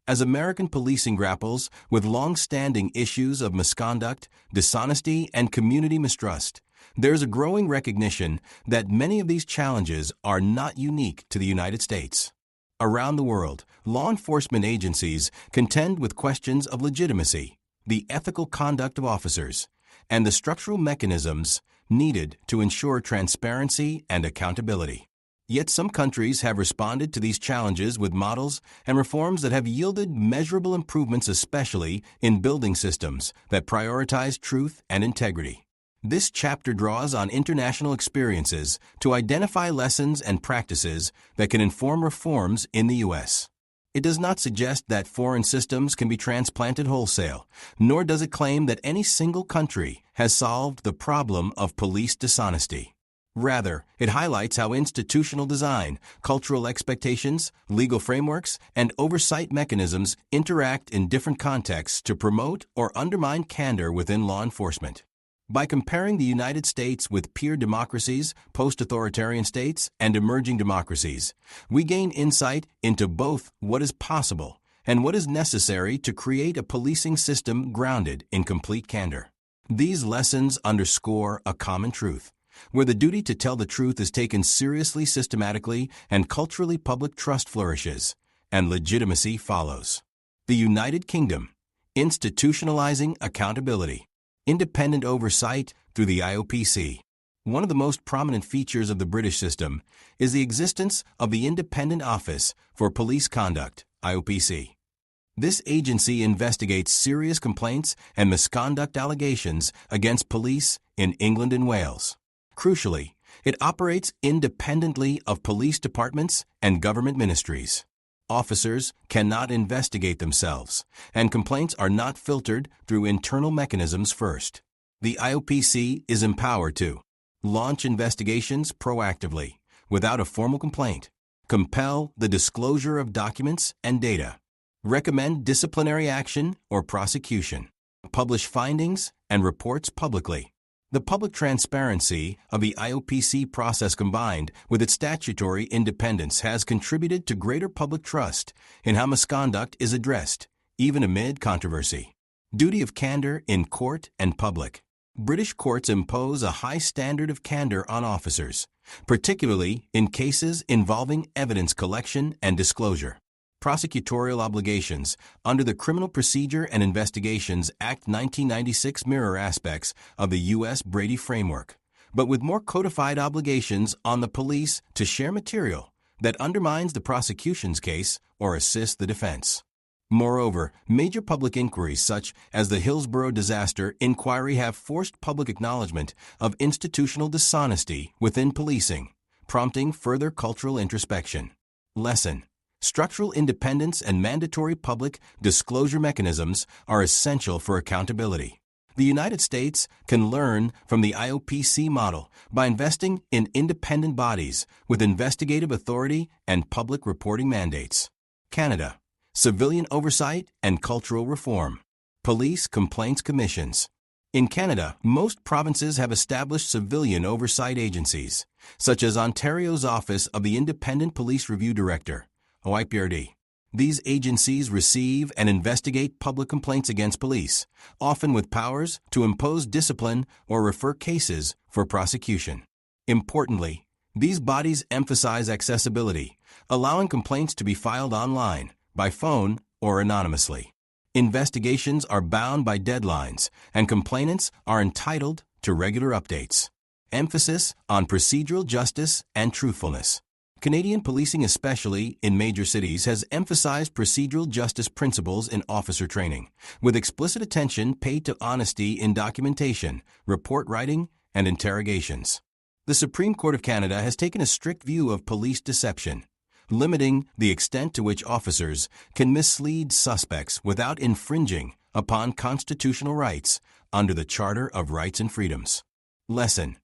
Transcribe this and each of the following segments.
As American policing grapples with long-standing issues of misconduct, dishonesty, and community mistrust, there's a growing recognition that many of these challenges are not unique to the United States. Around the world, law enforcement agencies contend with questions of legitimacy, the ethical conduct of officers, and the structural mechanisms needed to ensure transparency and accountability. Yet some countries have responded to these challenges with models and reforms that have yielded measurable improvements, especially in building systems that prioritize truth and integrity. This chapter draws on international experiences to identify lessons and practices that can inform reforms in the U.S. It does not suggest that foreign systems can be transplanted wholesale, nor does it claim that any single country has solved the problem of police dishonesty. Rather, it highlights how institutional design, cultural expectations, legal frameworks, and oversight mechanisms interact in different contexts to promote or undermine candor within law enforcement. By comparing the United States with peer democracies, post-authoritarian states, and emerging democracies, we gain insight into both what is possible and what is necessary to create a policing system grounded in complete candor. These lessons underscore a common truth, where the duty to tell the truth is taken seriously systematically and culturally public trust flourishes, and legitimacy follows. The United Kingdom, institutionalizing accountability. Independent oversight through the IOPC. One of the most prominent features of the British system is the existence of the Independent Office for Police Conduct, IOPC. This agency investigates serious complaints and misconduct allegations against police in England and Wales. Crucially, it operates independently of police departments and government ministries. Officers cannot investigate themselves, and complaints are not filtered through internal mechanisms first. The IOPC is empowered to launch investigations proactively, without a formal complaint, compel the disclosure of documents and data, recommend disciplinary action or prosecution, publish findings and reports publicly. The public transparency of the IOPC process combined with its statutory independence has contributed to greater public trust in how misconduct is addressed, even amid controversy. Duty of candor in court and public. British courts impose a high standard of candor on officers, particularly in cases involving evidence collection and disclosure. Prosecutorial obligations under the Criminal Procedure and Investigations Act 1996 mirror aspects of the U.S. Brady framework, but with more codified obligations on the police to share material that undermines the prosecution's case or assists the defense. Moreover, major public inquiries such as the Hillsborough disaster inquiry have forced public acknowledgement of institutional dishonesty within policing, prompting further cultural introspection. Lesson: structural independence and mandatory public disclosure mechanisms are essential for accountability. The United States can learn from the IOPC model by investing in independent bodies with investigative authority and public reporting mandates. Canada: civilian oversight and cultural reform. Police complaints commissions. In Canada, most provinces have established civilian oversight agencies, such as Ontario's Office of the Independent Police Review Director, OIPRD. These agencies receive and investigate public complaints against police, often with powers to impose discipline or refer cases for prosecution. Importantly, these bodies emphasize accessibility, allowing complaints to be filed online, by phone, or anonymously. Investigations are bound by deadlines, and complainants are entitled to regular updates. Emphasis on procedural justice and truthfulness. Canadian policing, especially in major cities, has emphasized procedural justice principles in officer training, with explicit attention paid to honesty in documentation, report writing, and interrogations. The Supreme Court of Canada has taken a strict view of police deception, limiting the extent to which officers can mislead suspects without infringing upon constitutional rights under the Charter of Rights and Freedoms. Lesson: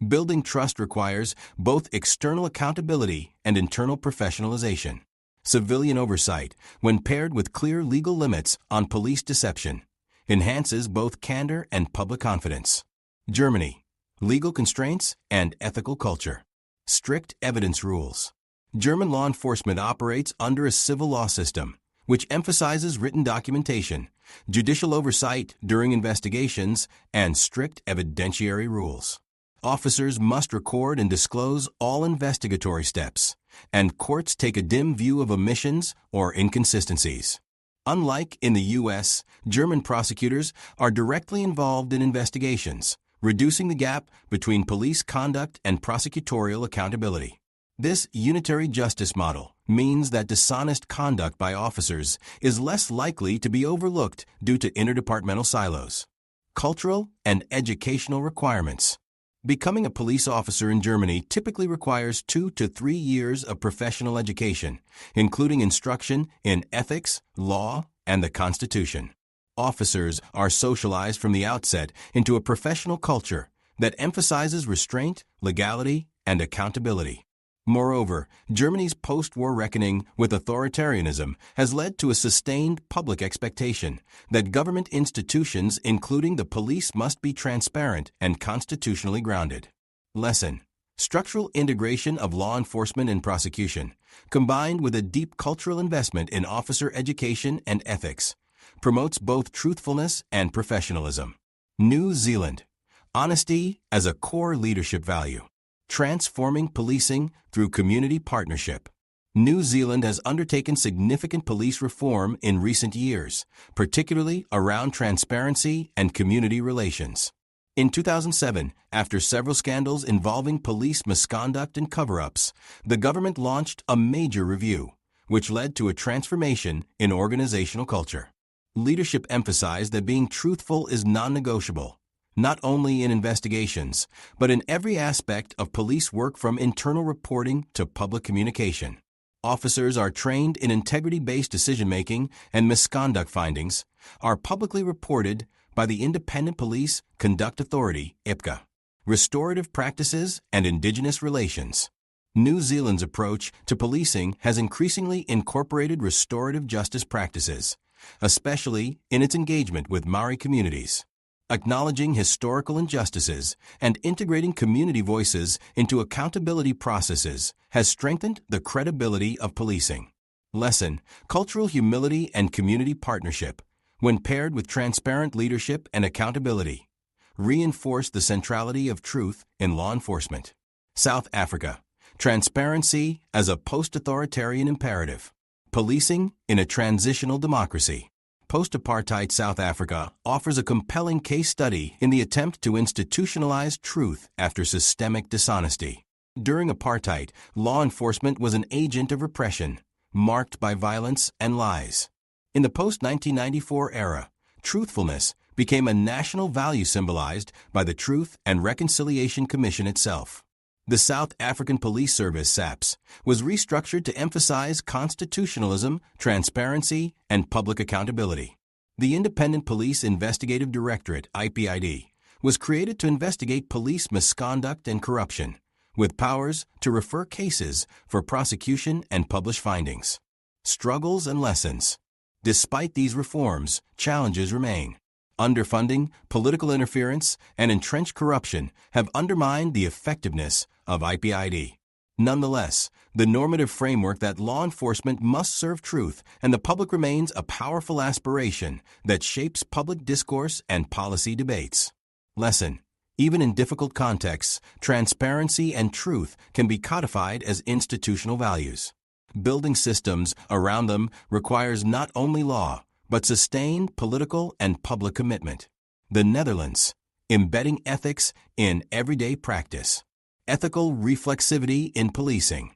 building trust requires both external accountability and internal professionalization. Civilian oversight, when paired with clear legal limits on police deception, enhances both candor and public confidence. Germany: legal constraints and ethical culture. Strict evidence rules. German law enforcement operates under a civil law system, which emphasizes written documentation, judicial oversight during investigations, and strict evidentiary rules. Officers must record and disclose all investigatory steps, and courts take a dim view of omissions or inconsistencies. Unlike in the U.S., German prosecutors are directly involved in investigations, reducing the gap between police conduct and prosecutorial accountability. This unitary justice model means that dishonest conduct by officers is less likely to be overlooked due to interdepartmental silos. Cultural and educational requirements. Becoming a police officer in Germany typically requires 2 to 3 years of professional education, including instruction in ethics, law, and the Constitution. Officers are socialized from the outset into a professional culture that emphasizes restraint, legality, and accountability. Moreover, Germany's post-war reckoning with authoritarianism has led to a sustained public expectation that government institutions, including the police, must be transparent and constitutionally grounded. Lesson: structural integration of law enforcement and prosecution, combined with a deep cultural investment in officer education and ethics, promotes both truthfulness and professionalism. New Zealand: honesty as a core leadership value. Transforming policing through community partnership. New Zealand has undertaken significant police reform in recent years, particularly around transparency and community relations. In 2007, after several scandals involving police misconduct and cover-ups, the government launched a major review, which led to a transformation in organizational culture. Leadership emphasized that being truthful is non-negotiable, not only in investigations, but in every aspect of police work from internal reporting to public communication. Officers are trained in integrity-based decision-making, and misconduct findings are publicly reported by the Independent Police Conduct Authority, IPCA. Restorative practices and indigenous relations. New Zealand's approach to policing has increasingly incorporated restorative justice practices, especially in its engagement with Maori communities. Acknowledging historical injustices and integrating community voices into accountability processes has strengthened the credibility of policing. Lesson: cultural humility and community partnership, when paired with transparent leadership and accountability, reinforce the centrality of truth in law enforcement. South Africa: transparency as a post-authoritarian imperative. Policing in a transitional democracy. Post-apartheid South Africa offers a compelling case study in the attempt to institutionalize truth after systemic dishonesty. During apartheid, law enforcement was an agent of repression, marked by violence and lies. In the post-1994 era, truthfulness became a national value symbolized by the Truth and Reconciliation Commission itself. The South African Police Service, SAPS, was restructured to emphasize constitutionalism, transparency, and public accountability. The Independent Police Investigative Directorate, IPID, was created to investigate police misconduct and corruption, with powers to refer cases for prosecution and publish findings. Struggles and lessons. Despite these reforms, challenges remain. Underfunding, political interference, and entrenched corruption have undermined the effectiveness of IPID. Nonetheless, the normative framework that law enforcement must serve truth and the public remains a powerful aspiration that shapes public discourse and policy debates. Lesson: even in difficult contexts, transparency and truth can be codified as institutional values. Building systems around them requires not only law, but sustained political and public commitment. The Netherlands: embedding ethics in everyday practice. Ethical reflexivity in policing.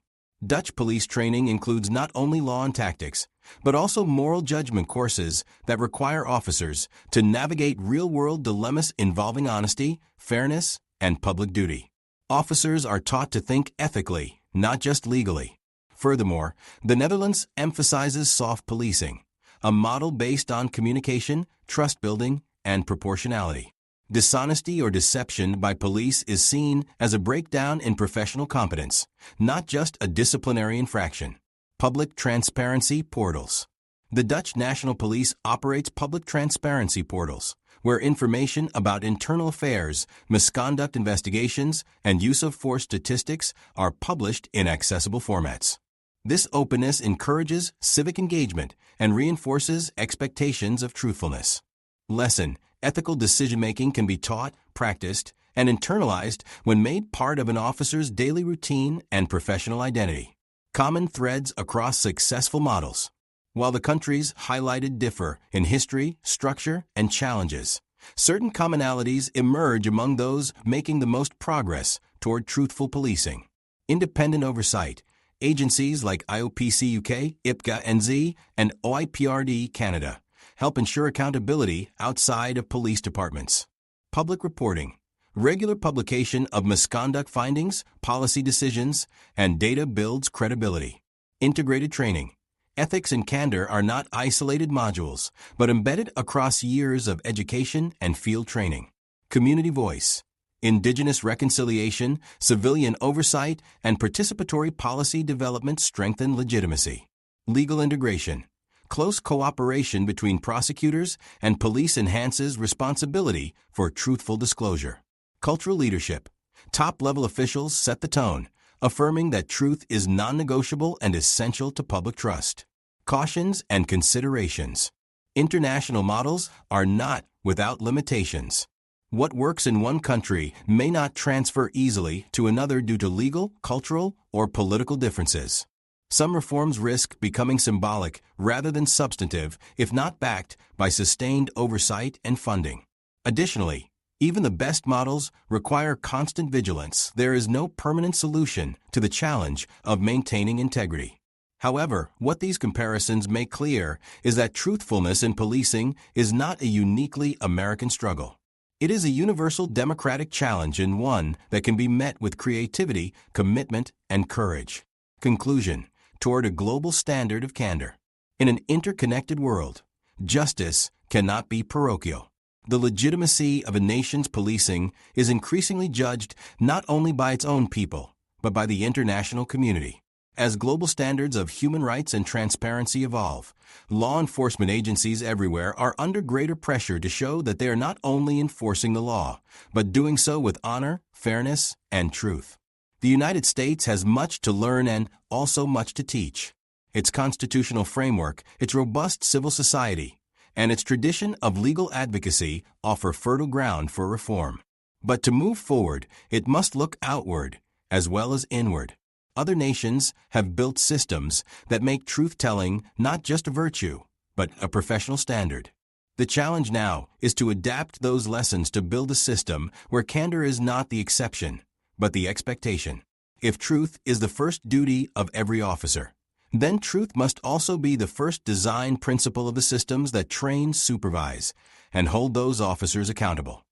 Dutch police training includes not only law and tactics, but also moral judgment courses that require officers to navigate real-world dilemmas involving honesty, fairness, and public duty. Officers are taught to think ethically, not just legally. Furthermore, the Netherlands emphasizes soft policing, a model based on communication, trust building, and proportionality. Dishonesty or deception by police is seen as a breakdown in professional competence, not just a disciplinary infraction. Public transparency portals. The Dutch National Police operates public transparency portals, where information about internal affairs, misconduct investigations, and use of force statistics are published in accessible formats. This openness encourages civic engagement and reinforces expectations of truthfulness. Lesson: ethical decision-making can be taught, practiced, and internalized when made part of an officer's daily routine and professional identity. Common threads across successful models. While the countries highlighted differ in history, structure, and challenges, certain commonalities emerge among those making the most progress toward truthful policing. Independent oversight. Agencies like IOPC UK, IPCA NZ, and OIPRD Canada help ensure accountability outside of police departments. Public reporting. Regular publication of misconduct findings, policy decisions, and data builds credibility. Integrated training. Ethics and candor are not isolated modules, but embedded across years of education and field training. Community voice. Indigenous reconciliation, civilian oversight, and participatory policy development strengthen legitimacy. Legal integration. Close cooperation between prosecutors and police enhances responsibility for truthful disclosure. Cultural leadership. Top-level officials set the tone, affirming that truth is non-negotiable and essential to public trust. Cautions and considerations. International models are not without limitations. What works in one country may not transfer easily to another due to legal, cultural, or political differences. Some reforms risk becoming symbolic rather than substantive if not backed by sustained oversight and funding. Additionally, even the best models require constant vigilance. There is no permanent solution to the challenge of maintaining integrity. However, what these comparisons make clear is that truthfulness in policing is not a uniquely American struggle. It is a universal democratic challenge and one that can be met with creativity, commitment, and courage. Conclusion: toward a global standard of candor. In an interconnected world, justice cannot be parochial. The legitimacy of a nation's policing is increasingly judged not only by its own people, but by the international community. As global standards of human rights and transparency evolve, law enforcement agencies everywhere are under greater pressure to show that they are not only enforcing the law, but doing so with honor, fairness, and truth. The United States has much to learn and also much to teach. Its constitutional framework, its robust civil society, and its tradition of legal advocacy offer fertile ground for reform. But to move forward, it must look outward as well as inward. Other nations have built systems that make truth-telling not just a virtue, but a professional standard. The challenge now is to adapt those lessons to build a system where candor is not the exception, but the expectation. If truth is the first duty of every officer, then truth must also be the first design principle of the systems that train, supervise, and hold those officers accountable.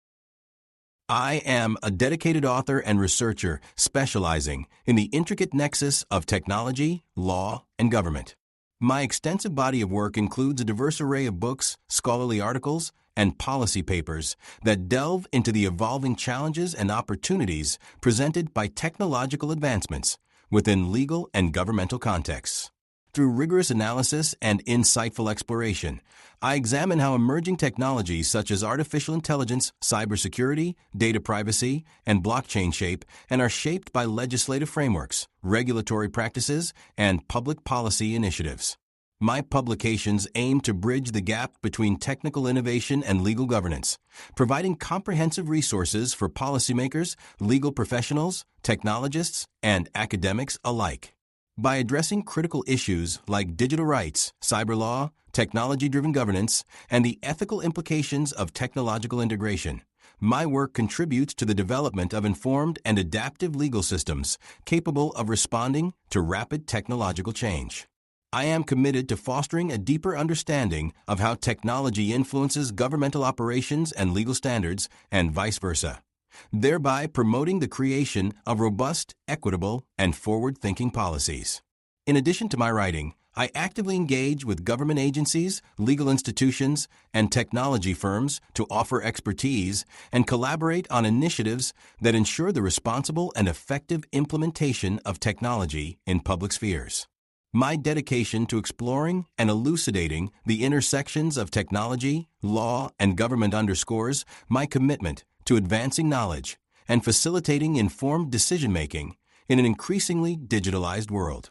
I am a dedicated author and researcher specializing in the intricate nexus of technology, law, and government. My extensive body of work includes a diverse array of books, scholarly articles, and policy papers that delve into the evolving challenges and opportunities presented by technological advancements within legal and governmental contexts. Through rigorous analysis and insightful exploration, I examine how emerging technologies such as artificial intelligence, cybersecurity, data privacy, and blockchain shape and are shaped by legislative frameworks, regulatory practices, and public policy initiatives. My publications aim to bridge the gap between technical innovation and legal governance, providing comprehensive resources for policymakers, legal professionals, technologists, and academics alike. By addressing critical issues like digital rights, cyber law, technology-driven governance, and the ethical implications of technological integration, my work contributes to the development of informed and adaptive legal systems capable of responding to rapid technological change. I am committed to fostering a deeper understanding of how technology influences governmental operations and legal standards, and vice versa, thereby promoting the creation of robust, equitable, and forward-thinking policies. In addition to my writing, I actively engage with government agencies, legal institutions, and technology firms to offer expertise and collaborate on initiatives that ensure the responsible and effective implementation of technology in public spheres. My dedication to exploring and elucidating the intersections of technology, law, and government underscores my commitment to advancing knowledge and facilitating informed decision-making in an increasingly digitalized world.